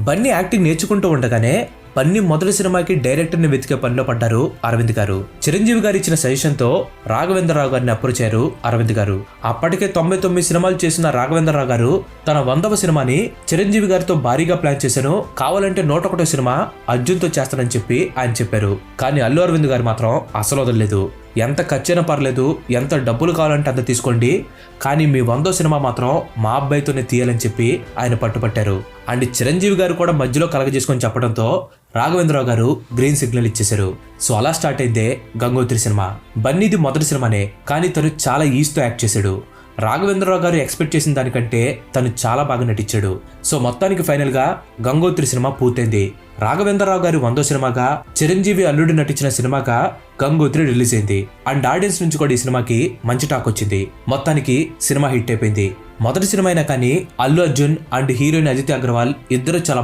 Bunny acting నేర్చుకుంటూ ఉండగానే బన్నీ మొదటి సినిమాకి డైరెక్టర్ ని వెతికే పనిలో పడ్డారు అరవింద్ గారు. చిరంజీవి గారు ఇచ్చిన సజెషన్ తో రాఘవేంద్రరావు గారిని అప్రోచ్ అయ్యారు అరవింద్ గారు. అప్పటికే 99 సినిమాలు చేసిన రాఘవేంద్రరావు గారు తన 100వ సినిమాని చిరంజీవి గారితో భారీగా ప్లాన్ చేశాను, కావాలంటే 101వ సినిమా అర్జున్ తో చేస్తానని చెప్పి ఆయన చెప్పారు. కానీ అల్లు అరవింద్ గారు మాత్రం అసలు వదలలేదు. ఎంత ఖర్చైనా పర్లేదు, ఎంత డబ్బులు కావాలంటే అంత తీసుకోండి, కానీ మీ 100వ సినిమా మాత్రం మా అబ్బాయితోనే తీయాలని చెప్పి ఆయన పట్టుపట్టారు. అండ్ చిరంజీవి గారు కూడా మధ్యలో కలగజేసుకొని చెప్పడంతో రాఘవేంద్రరావు గారు గ్రీన్ సిగ్నల్ ఇచ్చేశారు. సో అలా స్టార్ట్ అయిందే గంగోత్రి సినిమా. బన్నీది మొదటి సినిమానే, కానీ తను చాలా ఈజీతో యాక్ట్ చేశాడు. రాఘవేంద్రరావు గారు ఎక్స్పెక్ట్ చేసిన దానికంటే తను చాలా బాగా నటించాడు. సో మొత్తానికి ఫైనల్ గా గంగోత్రి సినిమా పూర్తయింది. రాఘవేంద్రరావు గారి 100వ సినిమాగా, చిరంజీవి అల్లుడు నటించిన సినిమాగా గంగోత్రి రిలీజ్ అయింది. అండ్ ఆడియన్స్ నుంచి కూడా ఈ సినిమాకి మంచి టాక్ వచ్చింది. మొత్తానికి సినిమా హిట్ అయిపోయింది. మొదటి సినిమా అయినా కానీ అల్లు అర్జున్ అండ్ హీరోయిన్ అదితి అగర్వాల్ ఇద్దరు చాలా